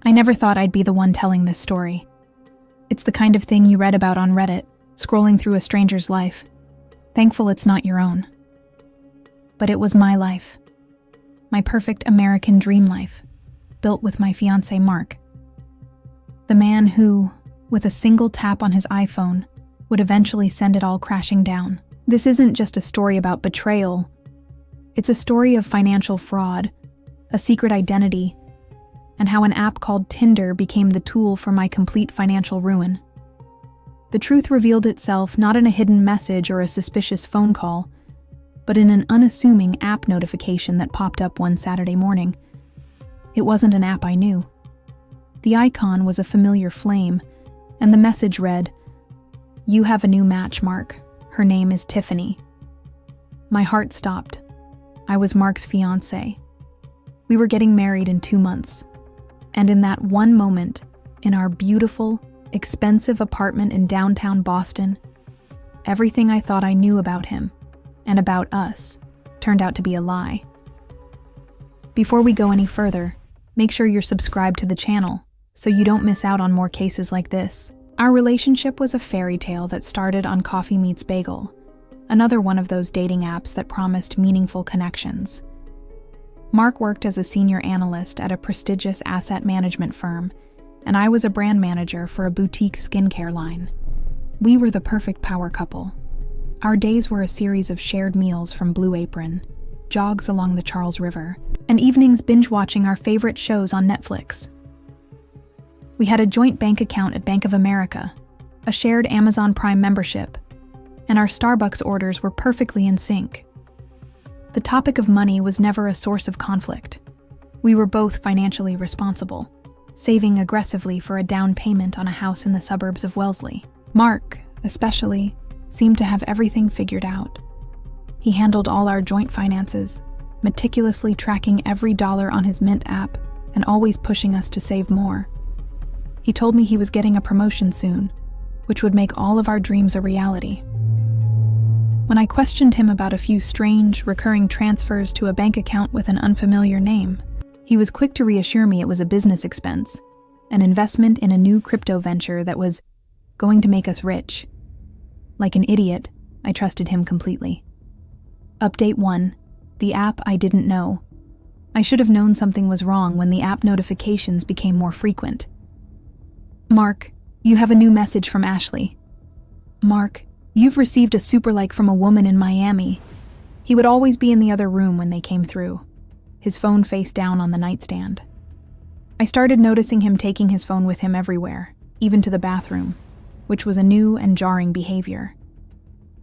I never thought I'd be the one telling this story. It's the kind of thing you read about on Reddit, scrolling through a stranger's life. Thankful it's not your own. But it was my life. My perfect American dream life, built with my fiancé Mark. The man who, with a single tap on his iPhone, would eventually send it all crashing down. This isn't just a story about betrayal. It's a story of financial fraud, a secret identity, and how an app called Tinder became the tool for my complete financial ruin. The truth revealed itself not in a hidden message or a suspicious phone call, but in an unassuming app notification that popped up one Saturday morning. It wasn't an app I knew. The icon was a familiar flame, and the message read, "You have a new match, Mark. Her name is Tiffany." My heart stopped. I was Mark's fiancé. We were getting married in 2 months. And in that one moment, in our beautiful, expensive apartment in downtown Boston, everything I thought I knew about him and about us turned out to be a lie. Before we go any further, make sure you're subscribed to the channel so you don't miss out on more cases like this. Our relationship was a fairy tale that started on Coffee Meets Bagel, another one of those dating apps that promised meaningful connections. Mark worked as a senior analyst at a prestigious asset management firm, and I was a brand manager for a boutique skincare line. We were the perfect power couple. Our days were a series of shared meals from Blue Apron, jogs along the Charles River, and evenings binge-watching our favorite shows on Netflix. We had a joint bank account at Bank of America, a shared Amazon Prime membership, and our Starbucks orders were perfectly in sync. The topic of money was never a source of conflict. We were both financially responsible, saving aggressively for a down payment on a house in the suburbs of Wellesley. Mark, especially, seemed to have everything figured out. He handled all our joint finances, meticulously tracking every dollar on his Mint app and always pushing us to save more. He told me he was getting a promotion soon, which would make all of our dreams a reality. When I questioned him about a few strange, recurring transfers to a bank account with an unfamiliar name, he was quick to reassure me it was a business expense, an investment in a new crypto venture that was going to make us rich. Like an idiot, I trusted him completely. Update 1. The app I didn't know. I should have known something was wrong when the app notifications became more frequent. Mark, you have a new message from Ashley. Mark, you've received a super like from a woman in Miami. He would always be in the other room when they came through, his phone face down on the nightstand. I started noticing him taking his phone with him everywhere, even to the bathroom, which was a new and jarring behavior.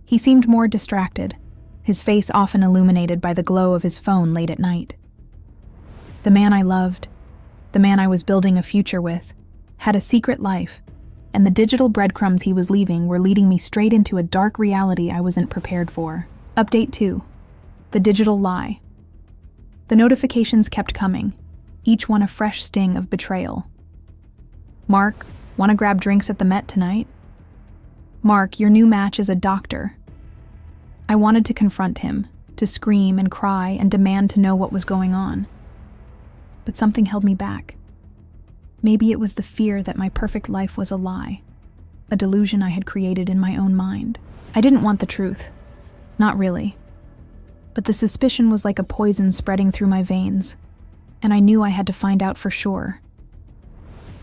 He seemed more distracted, his face often illuminated by the glow of his phone late at night. The man I loved, the man I was building a future with, had a secret life, and the digital breadcrumbs he was leaving were leading me straight into a dark reality I wasn't prepared for. Update 2. The digital lie. The notifications kept coming, each one a fresh sting of betrayal. Mark, want to grab drinks at the Met tonight? Mark, your new match is a doctor. I wanted to confront him, to scream and cry and demand to know what was going on. But something held me back. Maybe it was the fear that my perfect life was a lie, a delusion I had created in my own mind. I didn't want the truth. Not really. But the suspicion was like a poison spreading through my veins, and I knew I had to find out for sure.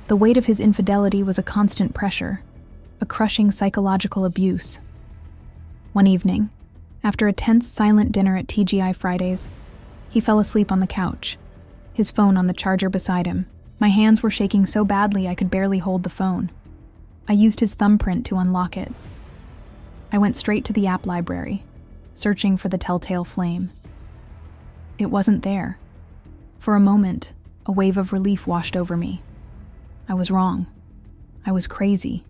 The weight of his infidelity was a constant pressure, a crushing psychological abuse. One evening, after a tense, silent dinner at TGI Fridays, he fell asleep on the couch, his phone on the charger beside him. My hands were shaking so badly I could barely hold the phone. I used his thumbprint to unlock it. I went straight to the app library, searching for the telltale flame. It wasn't there. For a moment, a wave of relief washed over me. I was wrong. I was crazy.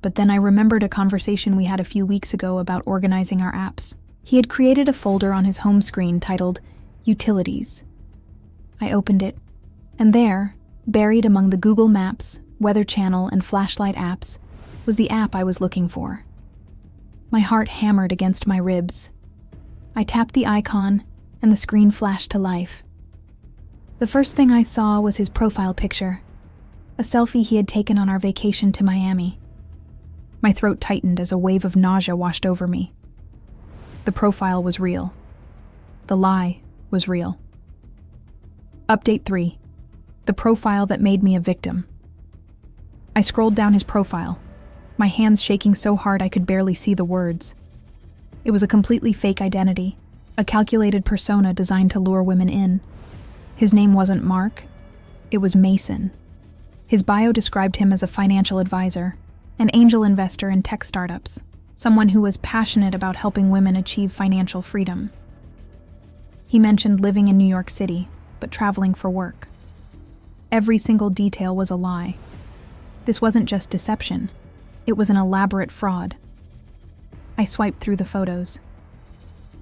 But then I remembered a conversation we had a few weeks ago about organizing our apps. He had created a folder on his home screen titled Utilities. I opened it, and there, buried among the Google Maps, Weather Channel, and Flashlight apps, was the app I was looking for. My heart hammered against my ribs. I tapped the icon, and the screen flashed to life. The first thing I saw was his profile picture, a selfie he had taken on our vacation to Miami. My throat tightened as a wave of nausea washed over me. The profile was real. The lie was real. Update 3. The profile that made me a victim. I scrolled down his profile, my hands shaking so hard I could barely see the words. It was a completely fake identity, a calculated persona designed to lure women in. His name wasn't Mark, it was Mason. His bio described him as a financial advisor, an angel investor in tech startups, someone who was passionate about helping women achieve financial freedom. He mentioned living in New York City, but traveling for work. Every single detail was a lie. This wasn't just deception, it was an elaborate fraud. I swiped through the photos.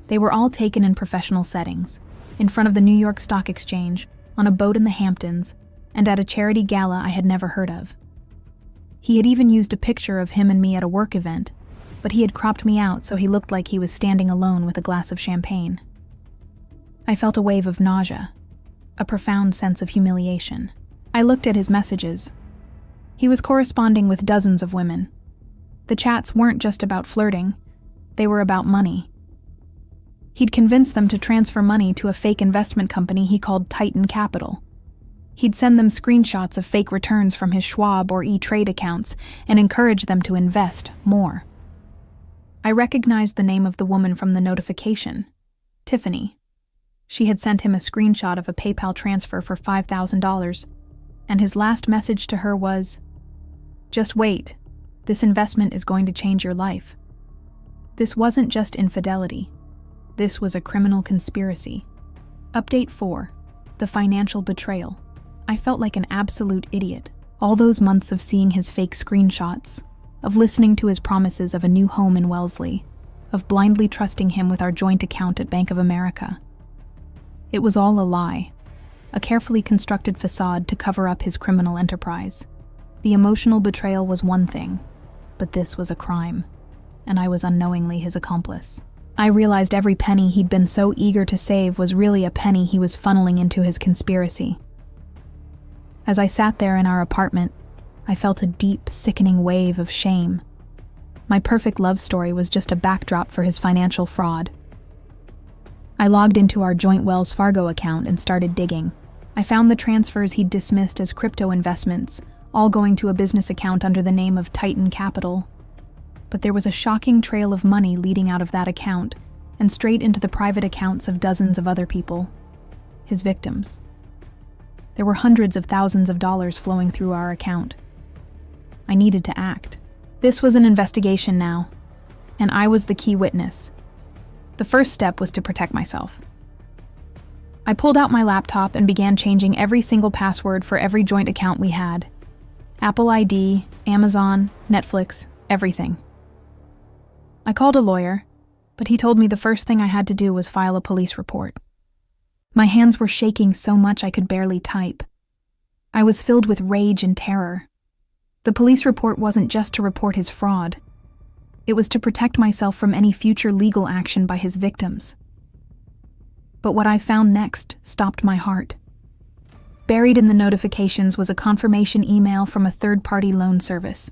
They were all taken in professional settings, in front of the New York Stock Exchange, on a boat in the Hamptons, and at a charity gala I had never heard of. He had even used a picture of him and me at a work event, but he had cropped me out so he looked like he was standing alone with a glass of champagne. I felt a wave of nausea, a profound sense of humiliation. I looked at his messages. He was corresponding with dozens of women. The chats weren't just about flirting, they were about money. He'd convinced them to transfer money to a fake investment company he called Titan Capital. He'd send them screenshots of fake returns from his Schwab or E-Trade accounts and encourage them to invest more. I recognized the name of the woman from the notification, Tiffany. She had sent him a screenshot of a PayPal transfer for $5,000, and his last message to her was, "Just wait, this investment is going to change your life." This wasn't just infidelity. This was a criminal conspiracy. Update 4. The financial betrayal. I felt like an absolute idiot. All those months of seeing his fake screenshots, of listening to his promises of a new home in Wellesley, of blindly trusting him with our joint account at Bank of America. It was all a lie, a carefully constructed facade to cover up his criminal enterprise. The emotional betrayal was one thing, but this was a crime, and I was unknowingly his accomplice. I realized every penny he'd been so eager to save was really a penny he was funneling into his conspiracy. As I sat there in our apartment, I felt a deep, sickening wave of shame. My perfect love story was just a backdrop for his financial fraud. I logged into our joint Wells Fargo account and started digging. I found the transfers he'd dismissed as crypto investments, all going to a business account under the name of Titan Capital. But there was a shocking trail of money leading out of that account and straight into the private accounts of dozens of other people, his victims. There were hundreds of thousands of dollars flowing through our account. I needed to act. This was an investigation now, and I was the key witness. The first step was to protect myself. I pulled out my laptop and began changing every single password for every joint account we had. Apple ID, Amazon, Netflix, everything. I called a lawyer, but he told me the first thing I had to do was file a police report. My hands were shaking so much I could barely type. I was filled with rage and terror. The police report wasn't just to report his fraud. It was to protect myself from any future legal action by his victims. But what I found next stopped my heart. Buried in the notifications was a confirmation email from a third-party loan service.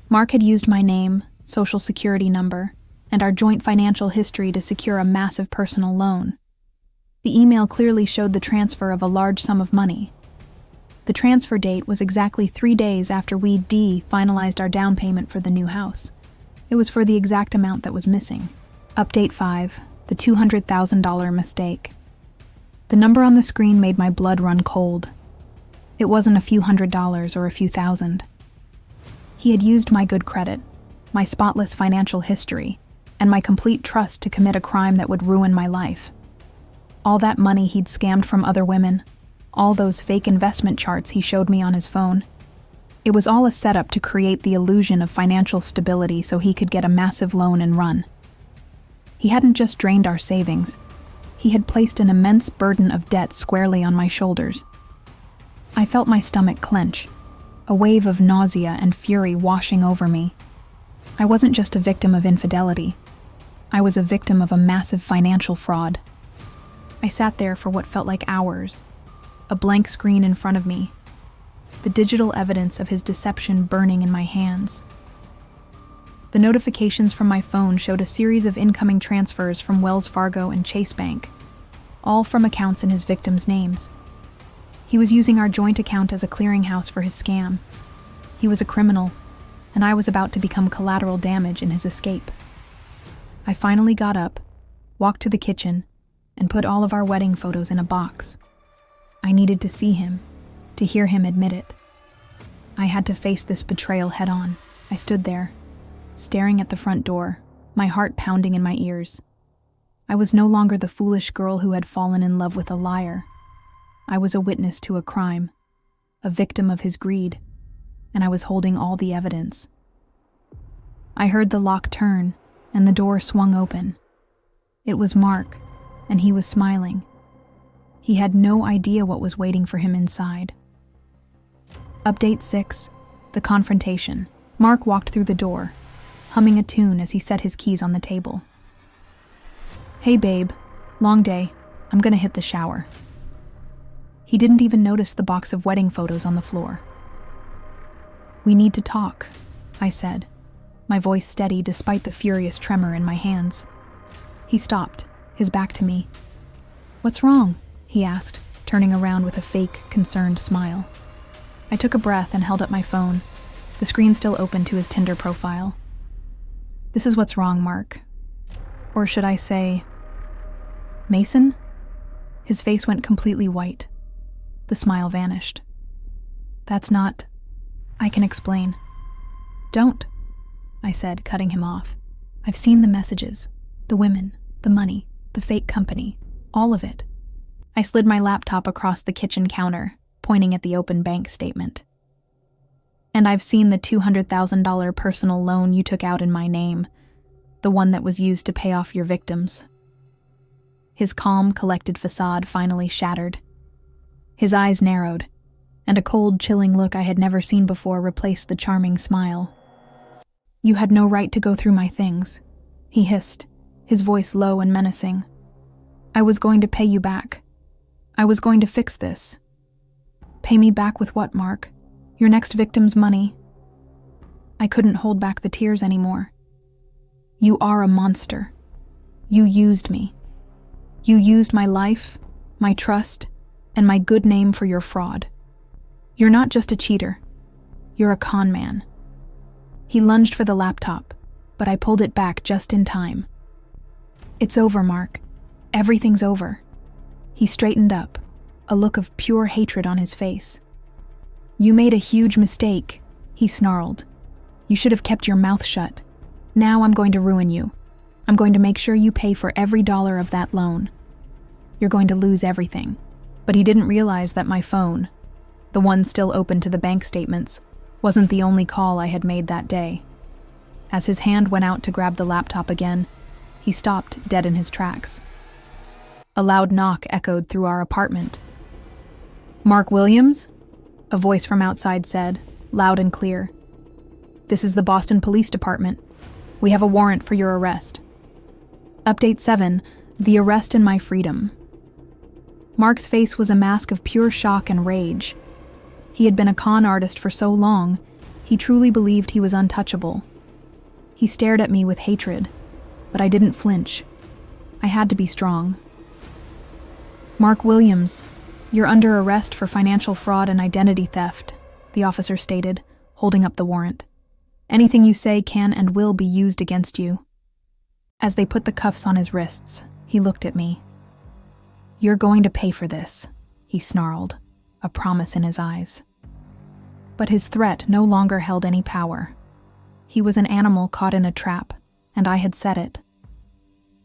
Mark had used my name, social security number, and our joint financial history to secure a massive personal loan. The email clearly showed the transfer of a large sum of money. The transfer date was exactly 3 days after we finalized our down payment for the new house. It was for the exact amount that was missing. Update 5. The $200,000 mistake. The number on the screen made my blood run cold. It wasn't a few $100s or a few thousand. He had used my good credit, my spotless financial history, and my complete trust to commit a crime that would ruin my life. All that money he'd scammed from other women, all those fake investment charts he showed me on his phone. It was all a setup to create the illusion of financial stability so he could get a massive loan and run. He hadn't just drained our savings. He had placed an immense burden of debt squarely on my shoulders. I felt my stomach clench, a wave of nausea and fury washing over me. I wasn't just a victim of infidelity. I was a victim of a massive financial fraud. I sat there for what felt like hours, a blank screen in front of me. the digital evidence of his deception burning in my hands. The notifications from my phone showed a series of incoming transfers from Wells Fargo and Chase Bank, all from accounts in his victims' names. He was using our joint account as a clearinghouse for his scam. He was a criminal, and I was about to become collateral damage in his escape. I finally got up, walked to the kitchen, and put all of our wedding photos in a box. I needed to see him, to hear him admit it. I had to face this betrayal head-on. I stood there, staring at the front door, my heart pounding in my ears. I was no longer the foolish girl who had fallen in love with a liar. I was a witness to a crime, a victim of his greed, and I was holding all the evidence. I heard the lock turn, and the door swung open. It was Mark, and he was smiling. He had no idea what was waiting for him inside. Update 6, the confrontation. Mark walked through the door, humming a tune as he set his keys on the table. "Hey babe, long day. I'm gonna hit the shower." He didn't even notice the box of wedding photos on the floor. "We need to talk," I said, my voice steady despite the furious tremor in my hands. He stopped, his back to me. "What's wrong?" he asked, turning around with a fake, concerned smile. I took a breath and held up my phone, the screen still open to his Tinder profile. "This is what's wrong, Mark. Or should I say, Mason?" His face went completely white. The smile vanished. "That's not... I can explain." "Don't," I said, cutting him off. "I've seen the messages, the women, the money, the fake company, all of it." I slid my laptop across the kitchen counter, pointing at the open bank statement. "And I've seen the $200,000 personal loan you took out in my name, the one that was used to pay off your victims." His calm, collected facade finally shattered. His eyes narrowed, and a cold, chilling look I had never seen before replaced the charming smile. "You had no right to go through my things," he hissed, his voice low and menacing. "I was going to pay you back. I was going to fix this." "Pay me back with what, Mark? Your next victim's money?" I couldn't hold back the tears anymore. "You are a monster. You used me. You used my life, my trust, and my good name for your fraud. You're not just a cheater. You're a con man." He lunged for the laptop, but I pulled it back just in time. "It's over, Mark. Everything's over." He straightened up, a look of pure hatred on his face. "You made a huge mistake," he snarled. "You should have kept your mouth shut. Now I'm going to ruin you. I'm going to make sure you pay for every dollar of that loan. You're going to lose everything." But he didn't realize that my phone, the one still open to the bank statements, wasn't the only call I had made that day. As his hand went out to grab the laptop again, he stopped dead in his tracks. A loud knock echoed through our apartment. "Mark Williams?" a voice from outside said, loud and clear. "This is the Boston Police Department. We have a warrant for your arrest." Update 7, the arrest and my freedom. Mark's face was a mask of pure shock and rage. He had been a con artist for so long, he truly believed he was untouchable. He stared at me with hatred, but I didn't flinch. I had to be strong. "Mark Williams, you're under arrest for financial fraud and identity theft," the officer stated, holding up the warrant. "Anything you say can and will be used against you." As they put the cuffs on his wrists, he looked at me. "You're going to pay for this," he snarled, a promise in his eyes. But his threat no longer held any power. He was an animal caught in a trap, and I had set it.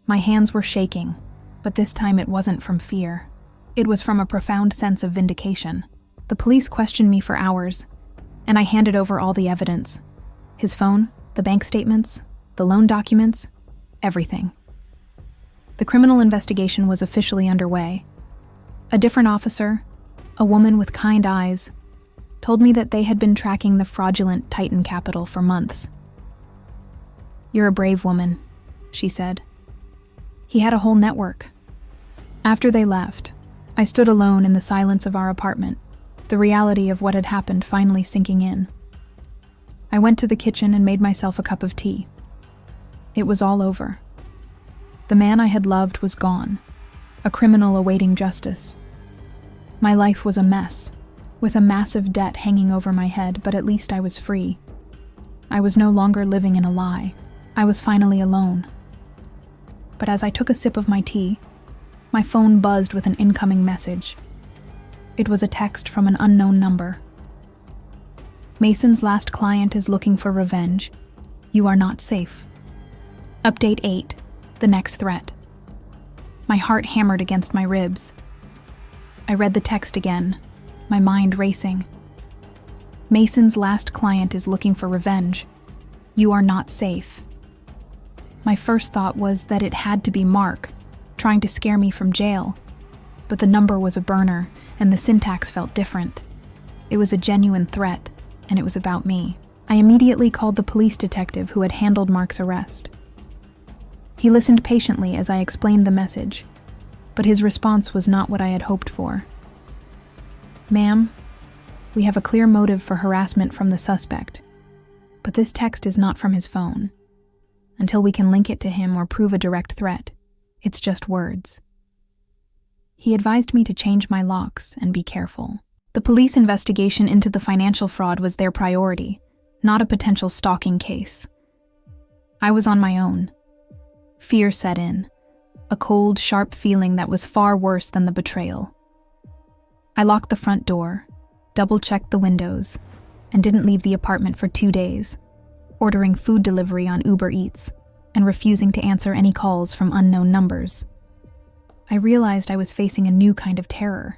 My hands were shaking, but this time it wasn't from fear. It was from a profound sense of vindication. The police questioned me for hours, and I handed over all the evidence. His phone, the bank statements, the loan documents, everything. The criminal investigation was officially underway. A different officer, a woman with kind eyes, told me that they had been tracking the fraudulent Titan Capital for months. "You're a brave woman," she said. "He had a whole network." After they left, I stood alone in the silence of our apartment, the reality of what had happened finally sinking in. I went to the kitchen and made myself a cup of tea. It was all over. The man I had loved was gone, a criminal awaiting justice. My life was a mess, with a massive debt hanging over my head, but at least I was free. I was no longer living in a lie. I was finally alone. But as I took a sip of my tea, my phone buzzed with an incoming message. It was a text from an unknown number. Mason's last client is looking for revenge. You are not safe. Update 8, the next threat. My heart hammered against my ribs. I read the text again, my mind racing. Mason's last client is looking for revenge. You are not safe. My first thought was that it had to be Mark, trying to scare me from jail. But the number was a burner, and the syntax felt different. It was a genuine threat, and it was about me. I immediately called the police detective who had handled Mark's arrest. He listened patiently as I explained the message, but his response was not what I had hoped for. Ma'am, we have a clear motive for harassment from the suspect, but this text is not from his phone. Until we can link it to him or prove a direct threat, it's just words. He advised me to change my locks and be careful. The police investigation into the financial fraud was their priority, not a potential stalking case. I was on my own. Fear set in, a cold, sharp feeling that was far worse than the betrayal. I locked the front door, double-checked the windows, and didn't leave the apartment for 2 days, ordering food delivery on Uber Eats and refusing to answer any calls from unknown numbers. I realized I was facing a new kind of terror.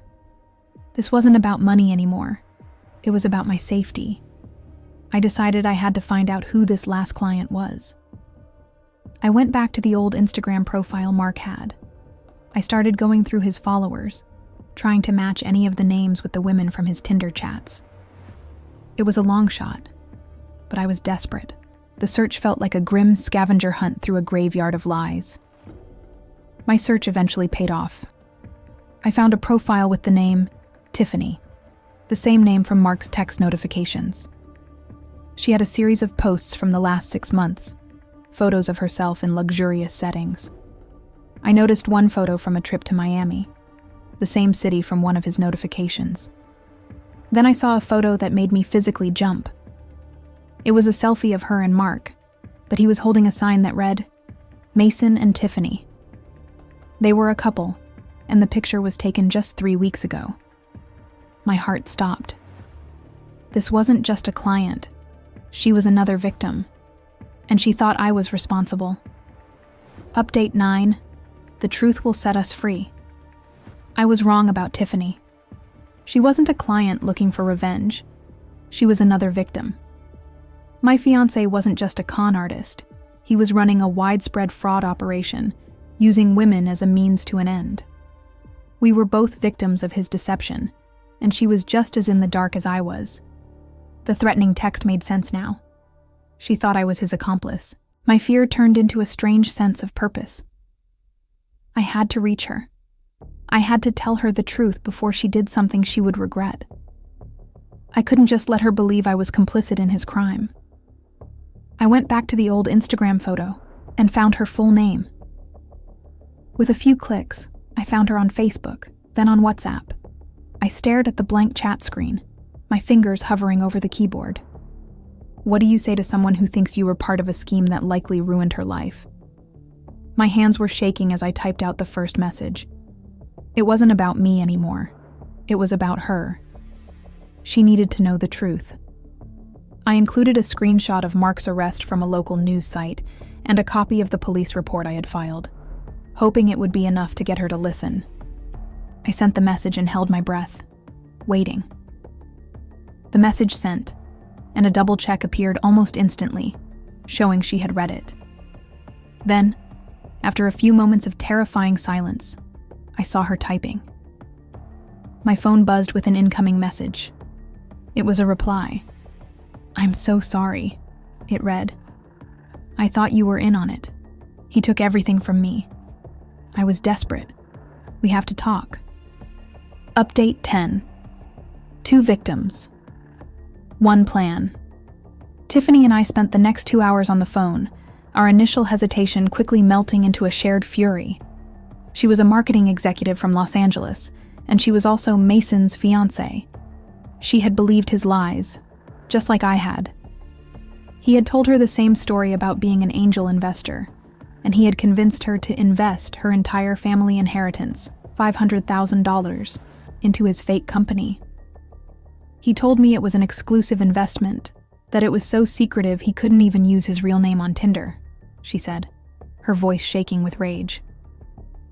This wasn't about money anymore. It was about my safety. I decided I had to find out who this last client was. I went back to the old Instagram profile Mark had. I started going through his followers, trying to match any of the names with the women from his Tinder chats. It was a long shot, but I was desperate. The search felt like a grim scavenger hunt through a graveyard of lies. My search eventually paid off. I found a profile with the name Tiffany, the same name from Mark's text notifications. She had a series of posts from the last 6 months, photos of herself in luxurious settings. I noticed one photo from a trip to Miami, the same city from one of his notifications. Then I saw a photo that made me physically jump. It was a selfie of her and Mark, but he was holding a sign that read, Mason and Tiffany. They were a couple, and the picture was taken just 3 weeks ago. My heart stopped. This wasn't just a client. She was another victim, and she thought I was responsible. Update 9, the truth will set us free. I was wrong about Tiffany. She wasn't a client looking for revenge. She was another victim. My fiancé wasn't just a con artist. He was running a widespread fraud operation, using women as a means to an end. We were both victims of his deception, and she was just as in the dark as I was. The threatening text made sense now. She thought I was his accomplice. My fear turned into a strange sense of purpose. I had to reach her. I had to tell her the truth before she did something she would regret. I couldn't just let her believe I was complicit in his crime. I went back to the old Instagram photo and found her full name. With a few clicks, I found her on Facebook, then on WhatsApp. I stared at the blank chat screen, my fingers hovering over the keyboard. What do you say to someone who thinks you were part of a scheme that likely ruined her life? My hands were shaking as I typed out the first message. It wasn't about me anymore. It was about her. She needed to know the truth. I included a screenshot of Mark's arrest from a local news site and a copy of the police report I had filed, hoping it would be enough to get her to listen. I sent the message and held my breath, waiting. The message sent, and a double check appeared almost instantly, showing she had read it. Then, after a few moments of terrifying silence, I saw her typing. My phone buzzed with an incoming message. It was a reply. "I'm so sorry," it read. "I thought you were in on it. He took everything from me. I was desperate. We have to talk." Update 10. 2 victims. 1 plan. Tiffany and I spent the next 2 hours on the phone, our initial hesitation quickly melting into a shared fury. She was a marketing executive from Los Angeles, and she was also Mason's fiancé. She had believed his lies, just like I had. He had told her the same story about being an angel investor, and he had convinced her to invest her entire family inheritance, $500,000, into his fake company. He told me it was an exclusive investment, that it was so secretive he couldn't even use his real name on Tinder, she said, her voice shaking with rage.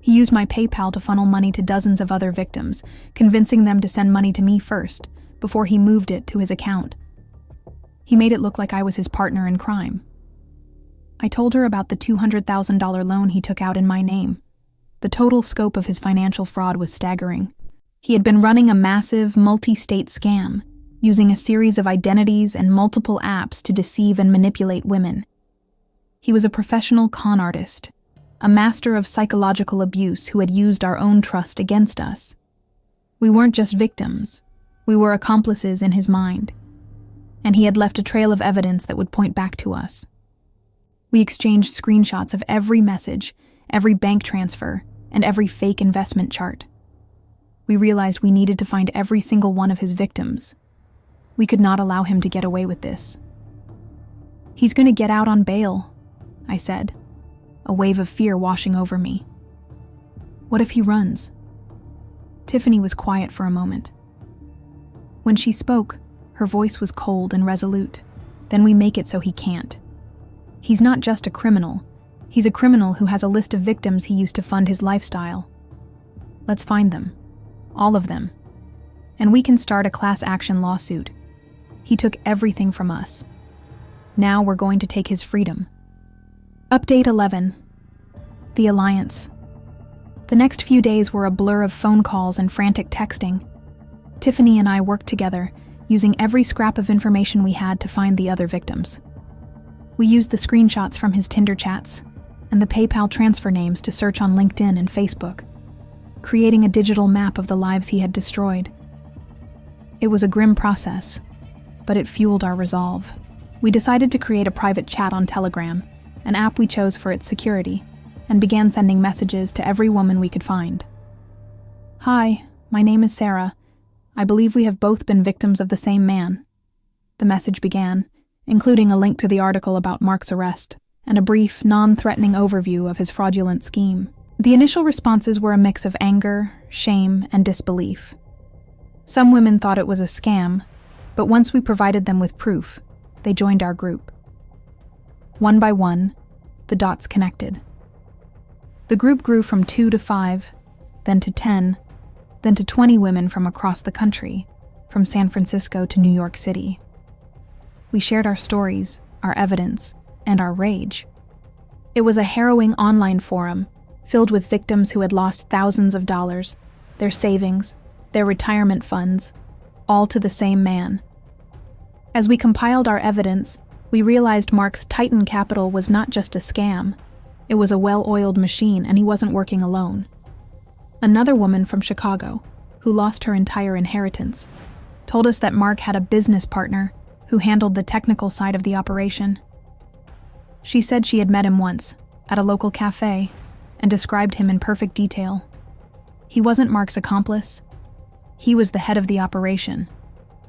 He used my PayPal to funnel money to dozens of other victims, convincing them to send money to me first, before he moved it to his account. He made it look like I was his partner in crime. I told her about the $200,000 loan he took out in my name. The total scope of his financial fraud was staggering. He had been running a massive, multi-state scam, using a series of identities and multiple apps to deceive and manipulate women. He was a professional con artist, a master of psychological abuse who had used our own trust against us. We weren't just victims, we were accomplices in his mind, and he had left a trail of evidence that would point back to us. We exchanged screenshots of every message, every bank transfer, and every fake investment chart. We realized we needed to find every single one of his victims. We could not allow him to get away with this. "He's going to get out on bail," I said, a wave of fear washing over me. "What if he runs?" Tiffany was quiet for a moment. When she spoke, her voice was cold and resolute. "Then we make it so he can't. He's not just a criminal. He's a criminal who has a list of victims he used to fund his lifestyle. Let's find them. All of them. And we can start a class action lawsuit. He took everything from us. Now we're going to take his freedom." Update 11. The Alliance. The next few days were a blur of phone calls and frantic texting. Tiffany and I worked together, using every scrap of information we had to find the other victims. We used the screenshots from his Tinder chats and the PayPal transfer names to search on LinkedIn and Facebook, creating a digital map of the lives he had destroyed. It was a grim process, but it fueled our resolve. We decided to create a private chat on Telegram, an app we chose for its security, and began sending messages to every woman we could find. "Hi, my name is Sarah. I believe we have both been victims of the same man." The message began, including a link to the article about Mark's arrest and a brief, non-threatening overview of his fraudulent scheme. The initial responses were a mix of anger, shame, and disbelief. Some women thought it was a scam, but once we provided them with proof, they joined our group. One by one, the dots connected. The group grew from 2 to 5, then to 10, then to 20 women from across the country, from San Francisco to New York City. We shared our stories, our evidence, and our rage. It was a harrowing online forum filled with victims who had lost thousands of dollars, their savings, their retirement funds, all to the same man. As we compiled our evidence, we realized Mark's Titan Capital was not just a scam. It was a well-oiled machine, and he wasn't working alone. Another woman from Chicago, who lost her entire inheritance, told us that Mark had a business partner who handled the technical side of the operation. She said she had met him once, at a local cafe, and described him in perfect detail. He wasn't Mark's accomplice. He was the head of the operation,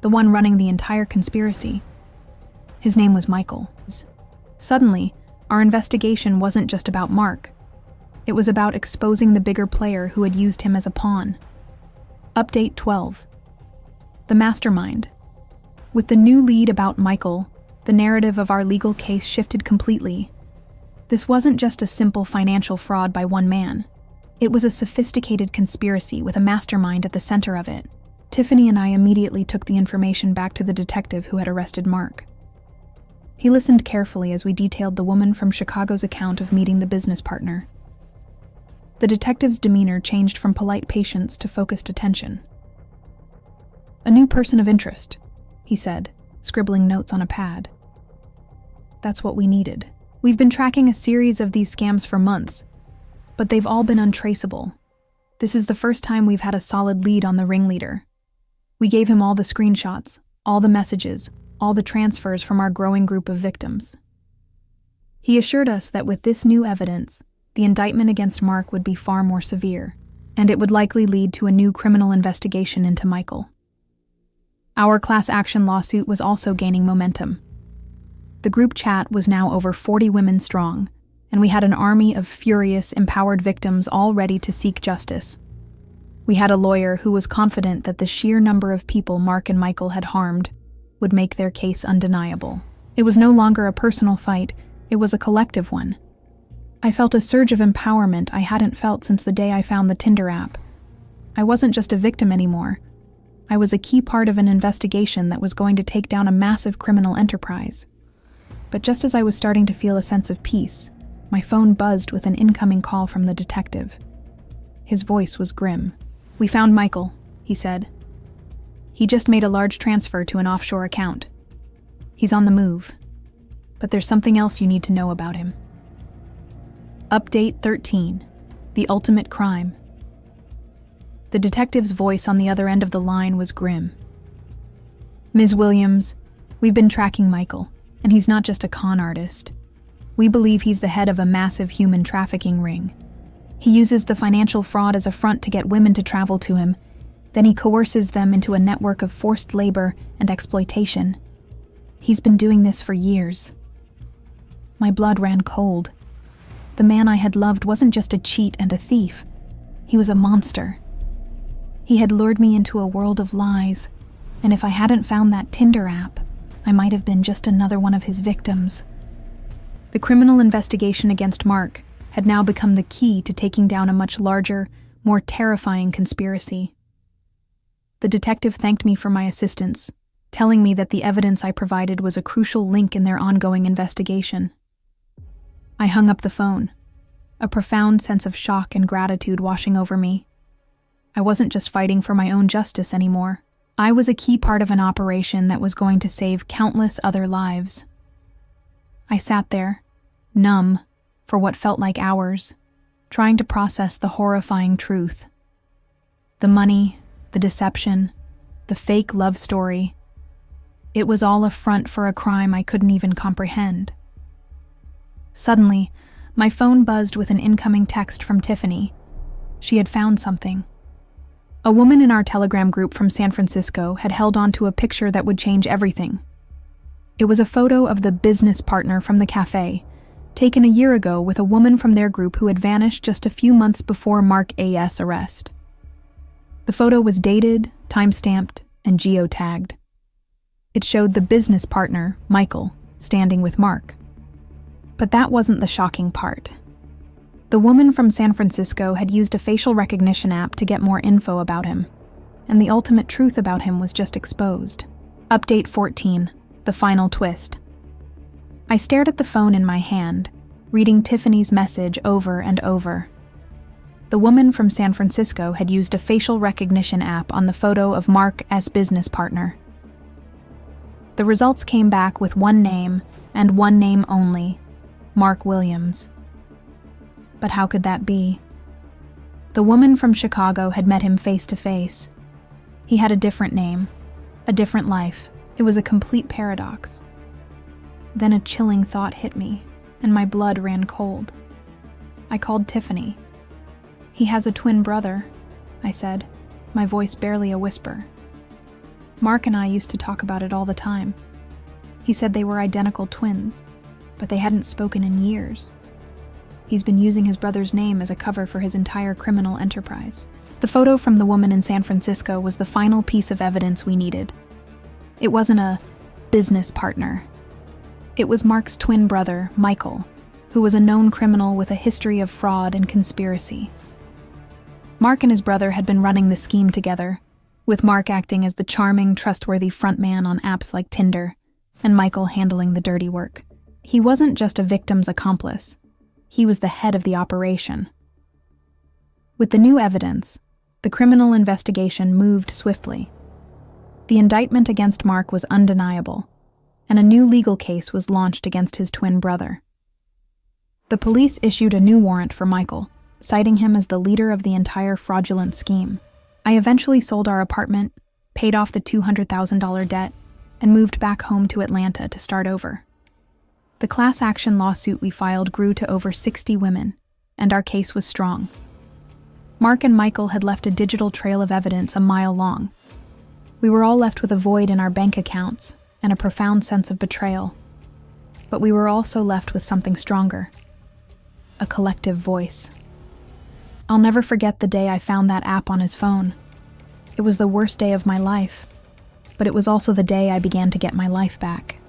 the one running the entire conspiracy. His name was Michael. Suddenly, our investigation wasn't just about Mark. It was about exposing the bigger player who had used him as a pawn. Update 12. The Mastermind. With the new lead about Michael, the narrative of our legal case shifted completely. This wasn't just a simple financial fraud by one man. It was a sophisticated conspiracy with a mastermind at the center of it. Tiffany and I immediately took the information back to the detective who had arrested Mark. He listened carefully as we detailed the woman from Chicago's account of meeting the business partner. The detective's demeanor changed from polite patience to focused attention. "A new person of interest," he said, scribbling notes on a pad. "That's what we needed. We've been tracking a series of these scams for months, but they've all been untraceable. This is the first time we've had a solid lead on the ringleader." We gave him all the screenshots, all the messages, all the transfers from our growing group of victims. He assured us that with this new evidence, the indictment against Mark would be far more severe, and it would likely lead to a new criminal investigation into Michael. Our class action lawsuit was also gaining momentum. The group chat was now over 40 women strong, and we had an army of furious, empowered victims all ready to seek justice. We had a lawyer who was confident that the sheer number of people Mark and Michael had harmed would make their case undeniable. It was no longer a personal fight, it was a collective one. I felt a surge of empowerment I hadn't felt since the day I found the Tinder app. I wasn't just a victim anymore. I was a key part of an investigation that was going to take down a massive criminal enterprise. But just as I was starting to feel a sense of peace, my phone buzzed with an incoming call from the detective. His voice was grim. "We found Michael," he said. "He just made a large transfer to an offshore account. He's on the move. But there's something else you need to know about him." Update 13. The ultimate crime. The detective's voice on the other end of the line was grim. "Ms. Williams, we've been tracking Michael, and he's not just a con artist. We believe he's the head of a massive human trafficking ring. He uses the financial fraud as a front to get women to travel to him. Then he coerces them into a network of forced labor and exploitation. He's been doing this for years." My blood ran cold. The man I had loved wasn't just a cheat and a thief. He was a monster. He had lured me into a world of lies, and if I hadn't found that Tinder app, I might have been just another one of his victims. The criminal investigation against Mark had now become the key to taking down a much larger, more terrifying conspiracy. The detective thanked me for my assistance, telling me that the evidence I provided was a crucial link in their ongoing investigation. I hung up the phone, a profound sense of shock and gratitude washing over me. I wasn't just fighting for my own justice anymore. I was a key part of an operation that was going to save countless other lives. I sat there, numb, for what felt like hours, trying to process the horrifying truth. The money, the deception, the fake love story. It was all a front for a crime I couldn't even comprehend. Suddenly, my phone buzzed with an incoming text from Tiffany. She had found something. A woman in our Telegram group from San Francisco had held on to a picture that would change everything. It was a photo of the business partner from the cafe, taken a year ago with a woman from their group who had vanished just a few months before Mark A.'s arrest. The photo was dated, time-stamped, and geotagged. It showed the business partner, Michael, standing with Mark. But that wasn't the shocking part. The woman from San Francisco had used a facial recognition app to get more info about him, and the ultimate truth about him was just exposed. Update 14. The final twist. I stared at the phone in my hand, reading Tiffany's message over and over. The woman from San Francisco had used a facial recognition app on the photo of Mark as business partner. The results came back with one name, and one name only: Mark Williams. But how could that be? The woman from Chicago had met him face to face. He had a different name, a different life. It was a complete paradox. Then a chilling thought hit me, and my blood ran cold. I called Tiffany. "He has a twin brother," I said, my voice barely a whisper. "Mark and I used to talk about it all the time. He said they were identical twins, but they hadn't spoken in years. He's been using his brother's name as a cover for his entire criminal enterprise." The photo from the woman in San Francisco was the final piece of evidence we needed. It wasn't a business partner. It was Mark's twin brother, Michael, who was a known criminal with a history of fraud and conspiracy. Mark and his brother had been running the scheme together, with Mark acting as the charming, trustworthy frontman on apps like Tinder, and Michael handling the dirty work. He wasn't just a victim's accomplice. He was the head of the operation. With the new evidence, the criminal investigation moved swiftly. The indictment against Mark was undeniable, and a new legal case was launched against his twin brother. The police issued a new warrant for Michael, citing him as the leader of the entire fraudulent scheme. I eventually sold our apartment, paid off the $200,000 debt, and moved back home to Atlanta to start over. The class action lawsuit we filed grew to over 60 women, and our case was strong. Mark and Michael had left a digital trail of evidence a mile long. We were all left with a void in our bank accounts and a profound sense of betrayal. But we were also left with something stronger: a collective voice. I'll never forget the day I found that app on his phone. It was the worst day of my life, but it was also the day I began to get my life back.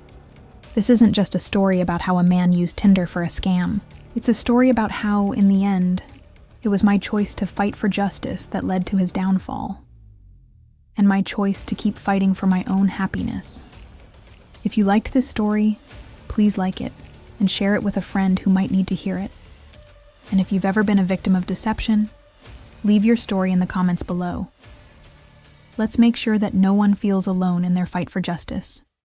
This isn't just a story about how a man used Tinder for a scam. It's a story about how, in the end, it was my choice to fight for justice that led to his downfall, and my choice to keep fighting for my own happiness. If you liked this story, please like it and share it with a friend who might need to hear it. And if you've ever been a victim of deception, leave your story in the comments below. Let's make sure that no one feels alone in their fight for justice.